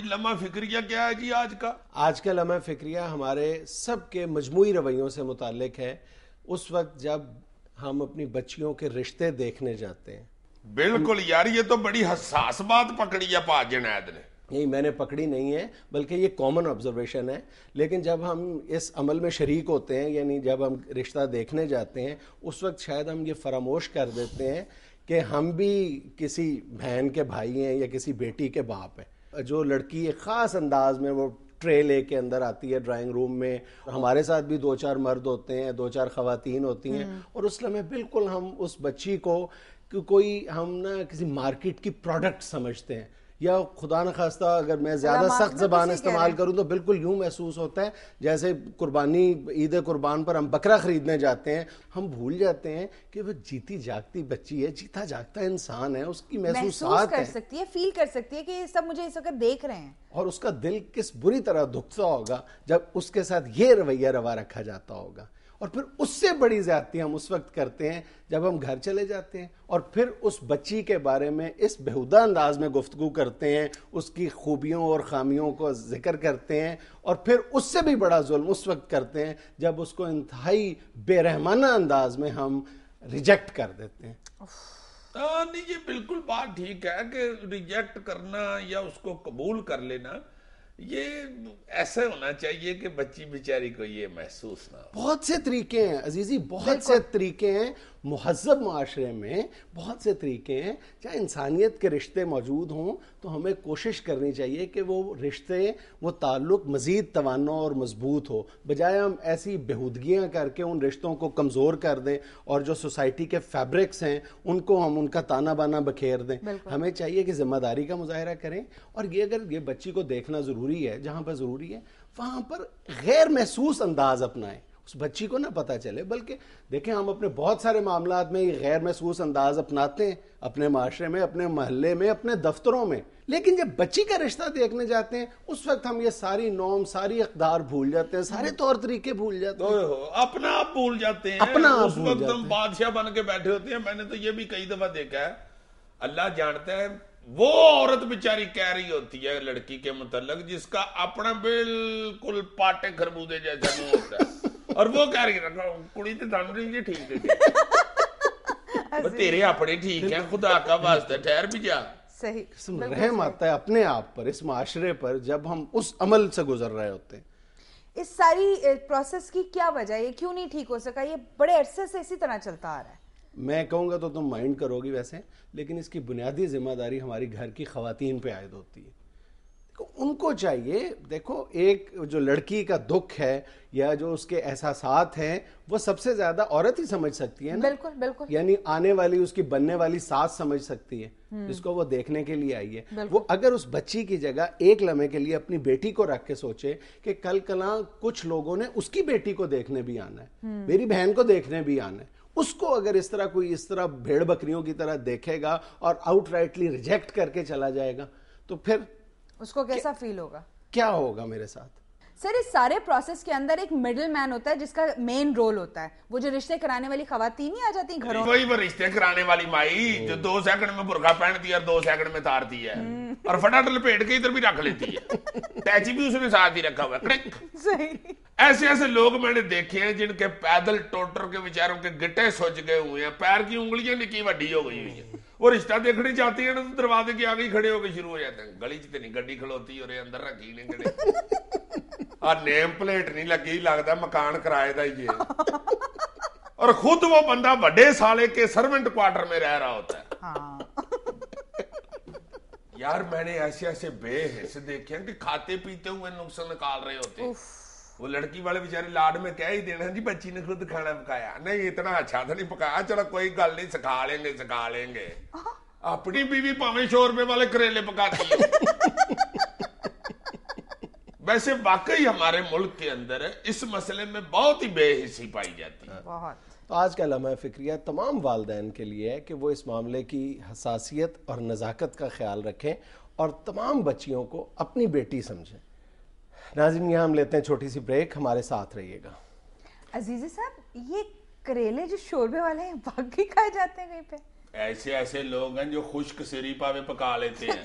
لمحہ فکریہ کیا ہے جی آج کا؟ آج کا لمحہ فکریہ ہمارے سب کے مجموعی رویوں سے متعلق ہے، اس وقت جب ہم اپنی بچیوں کے رشتے دیکھنے جاتے ہیں۔ بالکل یار، یہ تو بڑی حساس بات پکڑی ہے پاک جنید نے۔ نہیں، میں نے پکڑی نہیں ہے، بلکہ یہ کامن آبزرویشن ہے۔ لیکن جب ہم اس عمل میں شریک ہوتے ہیں، یعنی جب ہم رشتہ دیکھنے جاتے ہیں، اس وقت شاید ہم یہ فراموش کر دیتے ہیں کہ ہم بھی کسی بہن کے بھائی ہیں یا کسی بیٹی کے باپ ہیں۔ جو لڑکی ایک خاص انداز میں وہ ٹرے لے کے اندر آتی ہے ڈرائنگ روم میں، ہمارے ساتھ بھی 2-4 مرد ہوتے ہیں، 2-4 خواتین ہوتی ہیں، اور اس لمحے بالکل ہم اس بچی کو کوئی ہم نا کسی مارکیٹ کی پروڈکٹ سمجھتے ہیں، یا خدا نخواستہ اگر میں زیادہ سخت زبان استعمال کروں تو بالکل یوں محسوس ہوتا ہے جیسے قربانی عید قربان پر ہم بکرا خریدنے جاتے ہیں، ہم بھول جاتے ہیں کہ وہ جیتی جاگتی بچی ہے، جیتا جاگتا انسان ہے، اس کی محسوسات کر سکتی ہے، فیل کر سکتی ہے کہ یہ سب مجھے اس وقت دیکھ رہے ہیں، اور اس کا دل کس بری طرح دکھتا ہوگا جب اس کے ساتھ یہ رویہ روا رکھا جاتا ہوگا۔ اور پھر اس سے بڑی زیادتی ہم اس وقت کرتے ہیں جب ہم گھر چلے جاتے ہیں اور پھر اس بچی کے بارے میں اس بےہودہ انداز میں گفتگو کرتے ہیں، اس کی خوبیوں اور خامیوں کو ذکر کرتے ہیں، اور پھر اس سے بھی بڑا ظلم اس وقت کرتے ہیں جب اس کو انتہائی بے رحمانہ انداز میں ہم ریجیکٹ کر دیتے ہیں۔ نہیں، یہ بالکل بات ٹھیک ہے کہ ریجیکٹ کرنا یا اس کو قبول کر لینا، یہ ایسا ہونا چاہیے کہ بچی بیچاری کو یہ محسوس نہ ہو۔ بہت سے طریقے ہیں عزیزی، بہت سے طریقے ہیں، مہذب معاشرے میں بہت سے طریقے ہیں۔ جہاں انسانیت کے رشتے موجود ہوں تو ہمیں کوشش کرنی چاہیے کہ وہ رشتے، وہ تعلق مزید توانا اور مضبوط ہو، بجائے ہم ایسی بےہودگیاں کر کے ان رشتوں کو کمزور کر دیں اور جو سوسائٹی کے فیبرکس ہیں ان کو ہم ان کا تانا بانا بکھیر دیں۔ ہمیں چاہیے کہ ذمہ داری کا مظاہرہ کریں، اور یہ اگر یہ بچی کو دیکھنا ضروری ہے، جہاں پر ضروری ہے وہاں پر غیر محسوس انداز اپنائیں، اس بچی کو نہ پتہ چلے۔ بلکہ دیکھیں، ہم اپنے بہت سارے معاملات میں یہ غیر محسوس انداز اپناتے ہیں، اپنے معاشرے میں، اپنے محلے میں، اپنے دفتروں میں، لیکن جب بچی کا رشتہ دیکھنے جاتے ہیں اس وقت ہم یہ ساری نورم، ساری اقدار بھول جاتے ہیں، سارے طور طریقے بھول جاتے ہیں، اپنا آپ بھول جاتے ہیں، اس وقت ہم بادشاہ بن کے بیٹھے ہوتے ہیں۔ میں نے تو یہ بھی کئی دفعہ دیکھا ہے، اللہ جانتا ہے، وہ عورت بیچاری کہہ رہی ہوتی ہے لڑکی کے متعلق جس کا اپنا بالکل پاٹے خربوزے جیسا منہ ہوتا ہے، اور وہ کہہ رہی ہے کڑی تے دن رہی ہے، ٹھیک ہے تیرے اپنے ٹھیک ہیں، خدا کا واسطہ ٹھہر بھی جا۔ صحیح، رحم آتا ہے اپنے آپ پر، اس معاشرے پر، جب ہم اس عمل سے گزر رہے ہوتے ہیں۔ اس ساری پروسیس کی کیا وجہ ہے؟ یہ کیوں نہیں ٹھیک ہو سکا؟ یہ بڑے عرصے سے اسی طرح چلتا آ رہا ہے۔ میں کہوں گا تو تم مائنڈ کرو گی ویسے، لیکن اس کی بنیادی ذمہ داری ہماری گھر کی خواتین پہ عائد ہوتی ہے۔ ان کو چاہیے، دیکھو، ایک جو لڑکی کا دکھ ہے یا جو اس کے احساسات ہیں وہ سب سے زیادہ عورت ہی سمجھ سکتی ہے نا۔ بالکل بالکل، یعنی آنے والی اس کی بننے والی ساس سمجھ سکتی ہے جس کو وہ دیکھنے کے لیے آئی ہے۔ وہ اگر اس بچی کی جگہ ایک لمحے کے لیے اپنی بیٹی کو رکھ کے سوچے کہ کل کلاں کچھ لوگوں نے اس کی بیٹی کو دیکھنے بھی آنا ہے، میری بہن کو دیکھنے بھی آنا ہے، اس کو اگر اس طرح کوئی اس طرح بھیڑ بکریوں کی طرح دیکھے گا اور آؤٹ رائٹلی ریجیکٹ کر کے چلا جائے گا تو پھر اس کو کیسا فیل ہوگا؟ کیا ہوگا میرے ساتھ؟ سر، اس سارے پروسیس کے اندر ایک مڈل مین ہوتا ہے جس کا مین رول ہوتا ہے، وہ جو رشتے کرانے والی خواتین ہی آ جاتی ہیں گھروں، وہی وہ رشتے کرانے والی مائی جو 2 سیکنڈ میں برقع پہن دیا اور 2 سیکنڈ میں تار دیا ہے، اور فٹافٹ لپیٹ کے ادھر بھی رکھ لیتی ہے، ٹیچی بھی اس نے ساتھ ہی رکھا ہوا ہے۔ صحیح، ایسے ایسے لوگ میں نے دیکھے ہیں جن کے پیدل ٹوٹر کے بیچاروں کے گٹے سوچ گئے ہوئے ہیں، پیر کی انگلیاں نکی وڈی ہو گئی ہوئی ہیں، وہ رشتہ دیکھنے چاہتی ہیں نا تو دروازے کے آگے کھڑے ہو کے شروع ہو جاتے ہیں، گلی چ نہیں گڈی کھلوتی اور اندر رکھی نہیں کھڑے، اور نیم پلیٹ نہیں لگی، لگتا مکان کرائے دا ہی ہے، اور خود وہ بندہ بڑے سالے کے سرونٹ کوارٹر میں رہ رہا ہوتا ہے۔ یار میں نے ایسے ایسے بے حس دیکھے ہیں کہ کھاتے پیتے ہوئے نقص نکال رہے ہوتے ہیں۔ وہ لڑکی والے بیچارے لاڈ میں کہہ ہی دینا جی بچی نے خود کھانا پکایا، نہیں اتنا اچھا تو نہیں پکایا، چلو کوئی گل نہیں، سکھا لیں گے، اپنی بیوی 500 روپے والے کریلے پکاتی ہے۔ ویسے واقعی ہمارے ملک کے اندر اس مسئلے میں بہت ہی بے حسی پائی جاتی ہے۔ تو آج کا لمحہ فکریہ تمام والدین کے لیے ہے کہ وہ اس معاملے کی حساسیت اور نزاکت کا خیال رکھیں اور تمام بچیوں کو اپنی بیٹی سمجھیں۔ ناظرین، یہاں ہم لیتے ہیں چھوٹی سی بریک، ہمارے ساتھ رہیے گا۔ عزیزی صاحب، یہ کریلے جو شوربے والے ہیں باقی کھائے جاتے ہیں کہیں پہ؟ ایسے ایسے لوگ ہیں جو خشک سری پاوے پکا لیتے ہیں،